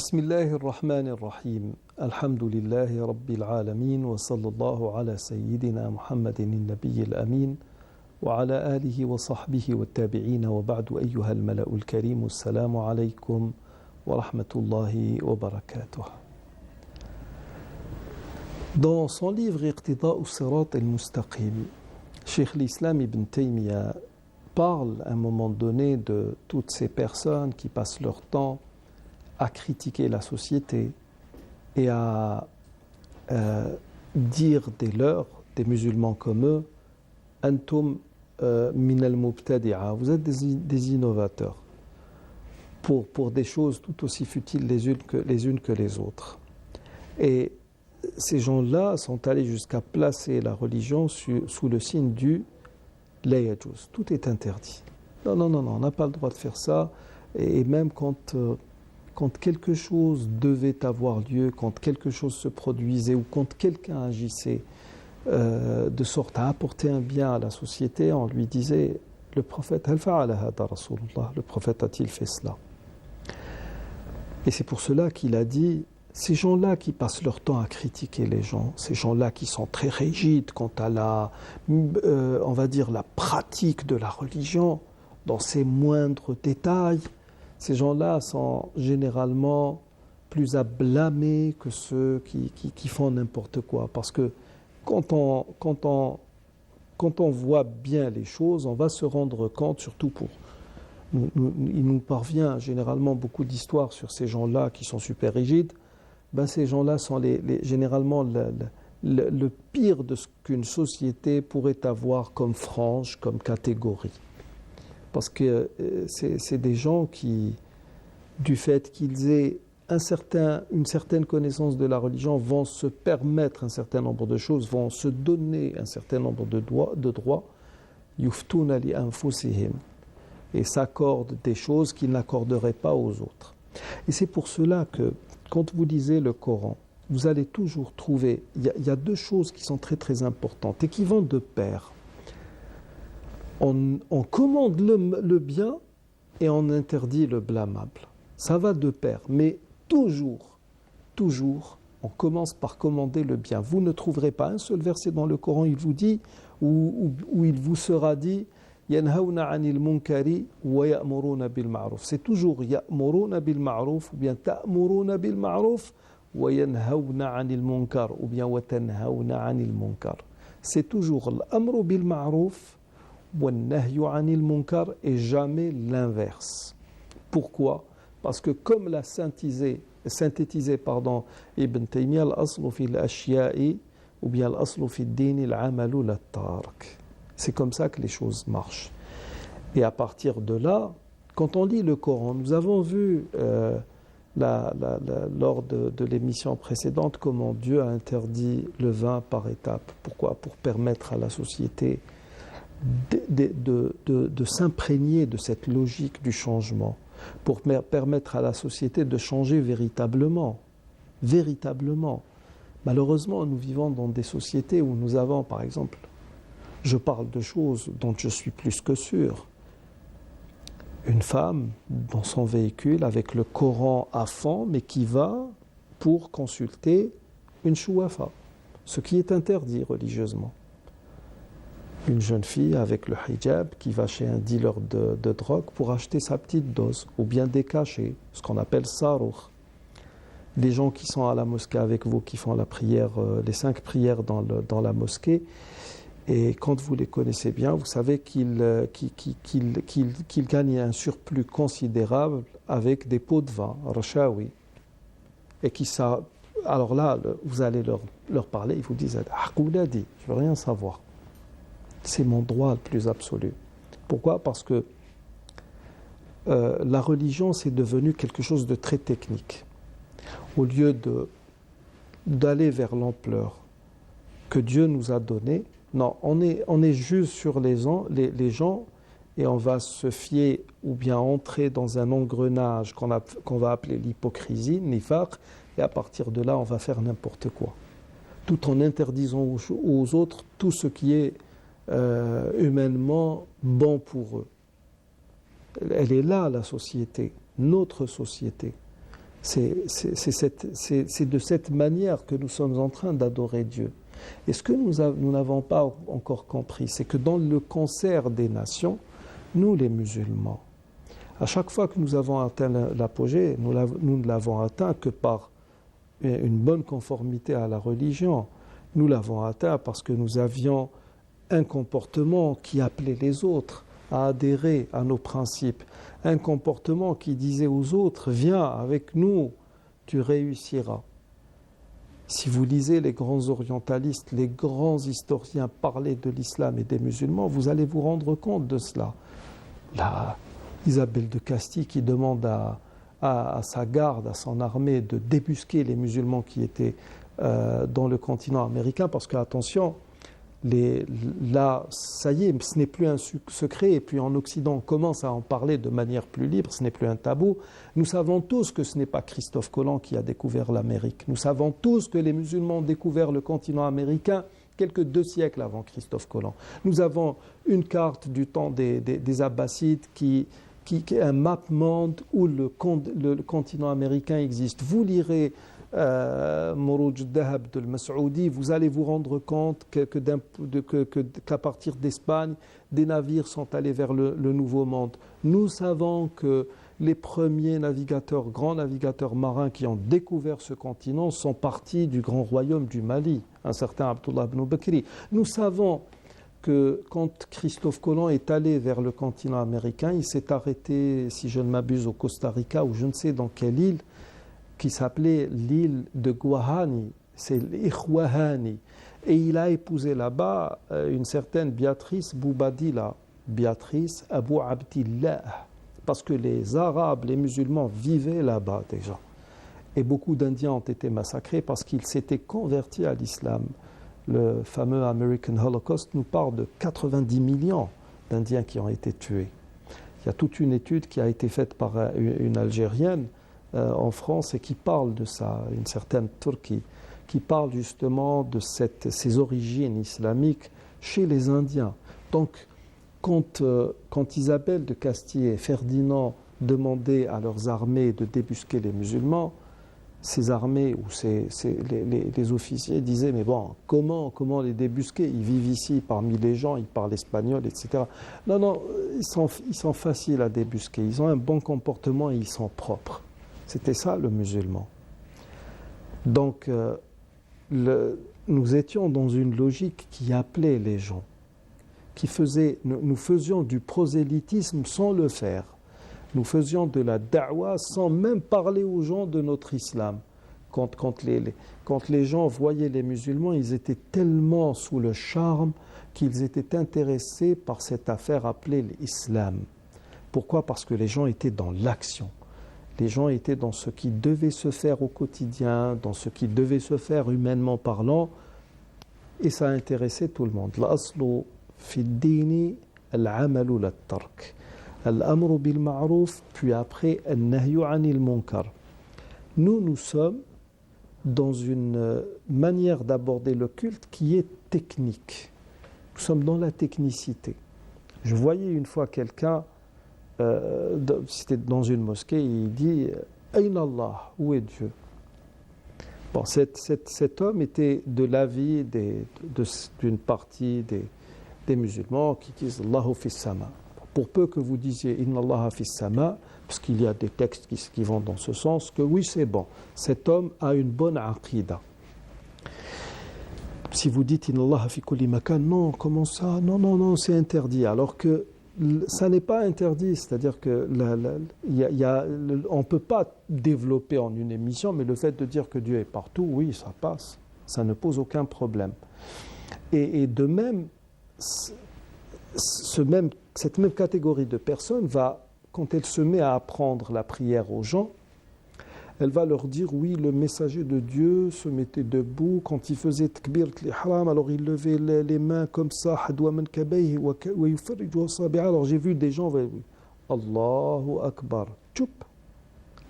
بسم الله الرحمن الرحيم الحمد لله رب العالمين وصلى الله على سيدنا محمد النبي الأمين وعلى آله وصحبه والتابعين وبعد أيها الملأ الكريم السلام عليكم ورحمة الله وبركاته. Dans son livre Iqtida' as-Sirat al-Mustaqim, Cheikh l'Islam Ibn Taymiyyah parle à un moment donné de toutes ces personnes qui passent leur temps à critiquer la société et à dire des leurs, des musulmans comme eux, Antum min al-mubtadi'a, vous êtes des innovateurs pour des choses tout aussi futiles les unes que les autres. Et ces gens-là sont allés jusqu'à placer la religion sous le signe du la yajouz. Tout est interdit. Non, on n'a pas le droit de faire ça. Et même quand quelque chose devait avoir lieu, quand quelque chose se produisait ou quand quelqu'un agissait de sorte à apporter un bien à la société, on lui disait, le prophète, le prophète a-t-il fait cela? Et c'est pour cela qu'il a dit, ces gens-là qui passent leur temps à critiquer les gens, ces gens-là qui sont très rigides quant à on va dire, la pratique de la religion dans ses moindres détails, ces gens-là sont généralement plus à blâmer que ceux qui font n'importe quoi. Parce que quand on voit bien les choses, on va se rendre compte, surtout il nous parvient généralement beaucoup d'histoires sur ces gens-là qui sont super rigides. Ben ces gens-là sont généralement le pire de ce qu'une société pourrait avoir comme frange, comme catégorie. Parce que c'est des gens qui, du fait qu'ils aient une certaine connaissance de la religion, vont se permettre un certain nombre de choses, vont se donner un certain nombre de droits, yuftuna li anfusihim, et s'accordent des choses qu'ils n'accorderaient pas aux autres. Et c'est pour cela que, quand vous lisez le Coran, vous allez toujours trouver, il y a deux choses qui sont très très importantes et qui vont de pair. On commande le bien et on interdit le blâmable. Ça va de pair, mais toujours, on commence par commander le bien. Vous ne trouverez pas un seul verset dans le Coran, il vous dit, où il vous sera dit, yanhauna 'anil munkari wa ya'muruna bil ma'ruf. C'est toujours ya'muruna bil ma'ruf ou bien ta'muruna bil ma'ruf wa yanhauna 'anil munkar ou bien wa tanhauna 'anil munkar. C'est toujours l'amru bil ma'ruf wa nahyu 'anil munkar et jamais l'inverse. Pourquoi? Parce que comme l'a synthétisé Ibn Taymiyyah, al-aslu fi al-ashya'i ou bien al-aslu fi ad-din al-'amalu lat-tark. C'est comme ça que les choses marchent. Et à partir de là, quand on lit le Coran, nous avons vu lors de l'émission précédente comment Dieu a interdit le vin par étapes. Pourquoi? Pour permettre à la société de s'imprégner de cette logique du changement, pour permettre à la société de changer véritablement. Malheureusement, nous vivons dans des sociétés où nous avons, par exemple, je parle de choses dont je suis plus que sûr. Une femme dans son véhicule avec le Coran à fond, mais qui va pour consulter une chouafa, ce qui est interdit religieusement. Une jeune fille avec le hijab qui va chez un dealer de drogue pour acheter sa petite dose, ou bien des cachets, ce qu'on appelle saroukh. Les gens qui sont à la mosquée avec vous, qui font la prière, les 5 prières dans la mosquée, et quand vous les connaissez bien, vous savez qu'ils gagnent un surplus considérable avec des pots de vin, rashawi. Et alors là, vous allez leur parler, ils vous disent « Hakouladi, je ne veux rien savoir. C'est mon droit le plus absolu. » Pourquoi? Parce que la religion, c'est devenu quelque chose de très technique. Au lieu d'aller vers l'ampleur que Dieu nous a donnée, non, on est juste sur les gens et on va se fier ou bien entrer dans un engrenage qu'on va appeler l'hypocrisie, nifaq, et à partir de là, on va faire n'importe quoi. Tout en interdisant aux autres tout ce qui est humainement bon pour eux. Elle est là, la société, notre société. C'est de cette manière que nous sommes en train d'adorer Dieu. Et ce que nous n'avons pas encore compris, c'est que dans le concert des nations, nous les musulmans, à chaque fois que nous avons atteint l'apogée, nous ne l'avons atteint que par une bonne conformité à la religion. Nous l'avons atteint parce que nous avions un comportement qui appelait les autres à adhérer à nos principes, un comportement qui disait aux autres « Viens avec nous, tu réussiras ». Si vous lisez les grands orientalistes, les grands historiens parler de l'islam et des musulmans, vous allez vous rendre compte de cela. Là, Isabelle de Castille qui demande à sa garde, à son armée de débusquer les musulmans qui étaient dans le continent américain, parce que, attention, là, ça y est, ce n'est plus un secret, et puis en Occident, on commence à en parler de manière plus libre, ce n'est plus un tabou. Nous savons tous que ce n'est pas Christophe Colomb qui a découvert l'Amérique. Nous savons tous que les musulmans ont découvert le continent américain quelques 2 siècles avant Christophe Colomb. Nous avons une carte du temps des Abbassides qui est un map monde où le continent américain existe. Vous lirez Mourouj Dahab de Mas'oudi, vous allez vous rendre compte qu'à partir d'Espagne, des navires sont allés vers le Nouveau Monde. Nous savons que les premiers navigateurs, grands navigateurs marins qui ont découvert ce continent sont partis du grand royaume du Mali, un certain Abdullah ibn Bakri. Nous savons que quand Christophe Colomb est allé vers le continent américain, il s'est arrêté, si je ne m'abuse, au Costa Rica ou je ne sais dans quelle île, qui s'appelait l'île de Guahani, c'est l'Ikhwahani. Et il a épousé là-bas une certaine Béatrice Boubadila, Béatrice Abou Abdillah, parce que les Arabes, les musulmans vivaient là-bas déjà. Et beaucoup d'Indiens ont été massacrés parce qu'ils s'étaient convertis à l'islam. Le fameux American Holocaust nous parle de 90 millions d'Indiens qui ont été tués. Il y a toute une étude qui a été faite par une Algérienne en France et qui parle de ça, une certaine Turquie, qui parle justement de ces origines islamiques chez les Indiens. Donc, quand Isabelle de Castille et Ferdinand demandaient à leurs armées de débusquer les musulmans, ces armées ou les officiers disaient « Mais bon, comment les débusquer? Ils vivent ici parmi les gens, ils parlent espagnol, etc. » Non, ils sont faciles à débusquer. Ils ont un bon comportement et ils sont propres. C'était ça le musulman. Donc, nous étions dans une logique qui appelait les gens, nous faisions du prosélytisme sans le faire. Nous faisions de la da'wa sans même parler aux gens de notre islam. Quand les gens voyaient les musulmans, ils étaient tellement sous le charme qu'ils étaient intéressés par cette affaire appelée l'islam. Pourquoi? Parce que les gens étaient dans l'action. Les gens étaient dans ce qui devait se faire au quotidien, dans ce qui devait se faire humainement parlant, et ça intéressait tout le monde. L'aslu fi ad-dini al-amalu lat-tark. Al-amru bil ma'ruf, puis après al-nahyu anil munkar. Nous sommes dans une manière d'aborder le culte qui est technique. Nous sommes dans la technicité. Je voyais une fois quelqu'un, c'était dans une mosquée, il dit « Aïna Allah » où est Dieu? Bon, cet homme était de l'avis d'une partie des musulmans qui disent « Allahu fis sama ». Pour peu que vous disiez « Inna Allah fis sama », parce qu'il y a des textes qui vont dans ce sens, que oui, c'est bon. Cet homme a une bonne aqida. Si vous dites « Inna Allah fi kulli makan », non, comment ça? Non, c'est interdit. Alors que ça n'est pas interdit, c'est-à-dire que on ne peut pas développer en une émission, mais le fait de dire que Dieu est partout, oui, ça passe. Ça ne pose aucun problème. Et de même, cette même catégorie de personnes va, quand elle se met à apprendre la prière aux gens, elle va leur dire, oui, le messager de Dieu se mettait debout, quand il faisait takbir l'ihram, alors il levait les mains comme ça, hadwa man kabayhi wa yufarriju asabi'a. Alors j'ai vu des gens, Allahu Akbar, tchoup.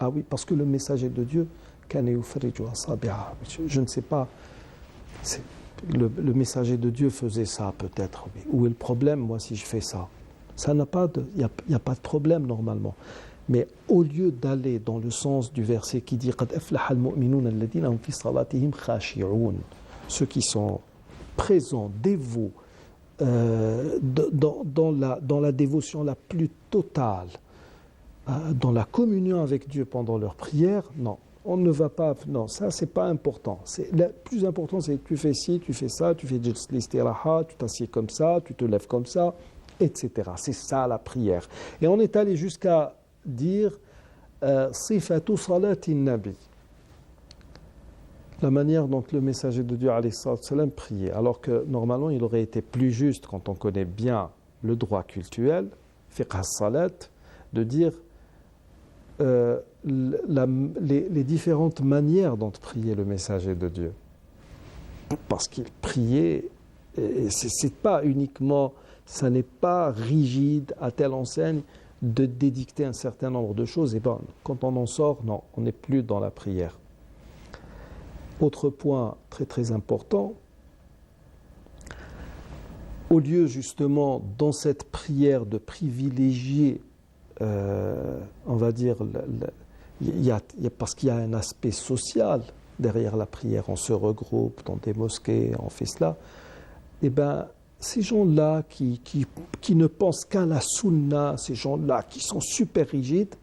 Ah oui, parce que le messager de Dieu, kana yufarriju asabi'a. Je ne sais pas, le messager de Dieu faisait ça peut-être. Où est le problème, moi, si je fais ça? Ça n'a pas il n'y a pas de problème normalement. Mais au lieu d'aller dans le sens du verset qui dit قَدْ أَفْلَحَ الْمُؤْمِنُونَ الَّذِينَ هُمْ فِي صَلَاتِهِمْ خَاشِعُونَ, ceux qui sont présents, dévots, dans la dévotion la plus totale, dans la communion avec Dieu pendant leur prière, non, on ne va pas, non, ça c'est pas important. Le plus important c'est que tu fais ci, tu fais ça, tu fais l'istiraha, tu t'assieds comme ça, tu te lèves comme ça, etc. C'est ça la prière. Et on est allé jusqu'à dire sifatu salatin nabi, la manière dont le messager de Dieu alayhi salam priait, alors que normalement il aurait été plus juste, quand on connaît bien le droit cultuel, fiqh as-salat, de dire les différentes manières dont priait le messager de Dieu. Parce qu'il priait, c'est pas uniquement, ça n'est pas rigide à telle enseigne de dédicter un certain nombre de choses. Et ben, quand on en sort, non, on n'est plus dans la prière. Autre point très très important, au lieu justement dans cette prière de privilégier, on va dire, parce qu'il y a un aspect social derrière la prière, on se regroupe dans des mosquées, on fait cela, et bien ces gens-là qui ne pensent qu'à la sunna, ces gens-là qui sont super rigides,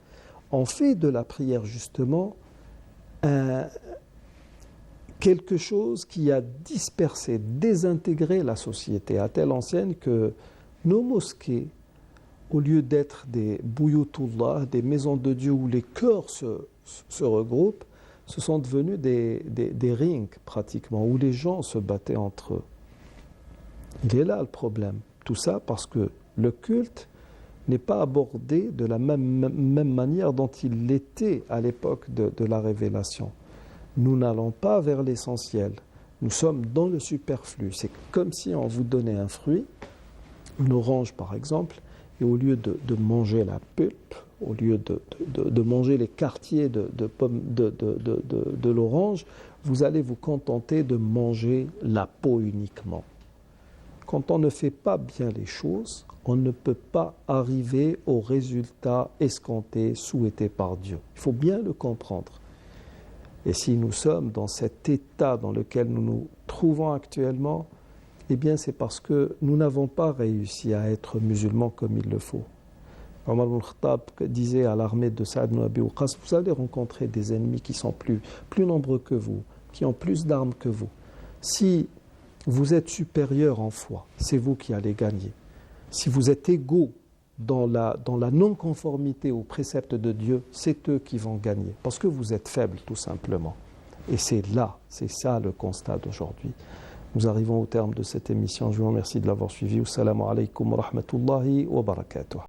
ont fait de la prière justement quelque chose qui a dispersé, désintégré la société à telle enseigne que nos mosquées, au lieu d'être des buyutullah, des maisons de Dieu où les cœurs se regroupent, ce sont devenus des rings pratiquement, où les gens se battaient entre eux. Il est là le problème. Tout ça parce que le culte n'est pas abordé de la même manière dont il l'était à l'époque de la révélation. Nous n'allons pas vers l'essentiel. Nous sommes dans le superflu. C'est comme si on vous donnait un fruit, une orange par exemple, et au lieu de manger la pulpe, au lieu de manger les quartiers de l'orange, vous allez vous contenter de manger la peau uniquement. Quand on ne fait pas bien les choses, on ne peut pas arriver au résultat escompté, souhaité par Dieu. Il faut bien le comprendre. Et si nous sommes dans cet état dans lequel nous nous trouvons actuellement, eh bien c'est parce que nous n'avons pas réussi à être musulmans comme il le faut. Omar ibn Khattab disait à l'armée de Saad ibn Abi Waqqas, vous allez rencontrer des ennemis qui sont plus nombreux que vous, qui ont plus d'armes que vous. Si vous êtes supérieur en foi, c'est vous qui allez gagner. Si vous êtes égaux dans la non-conformité aux préceptes de Dieu, c'est eux qui vont gagner, parce que vous êtes faibles tout simplement. Et c'est ça le constat d'aujourd'hui. Nous arrivons au terme de cette émission. Je vous remercie de l'avoir suivi. Assalamu alaikum wa rahmatullahi wa barakatuh.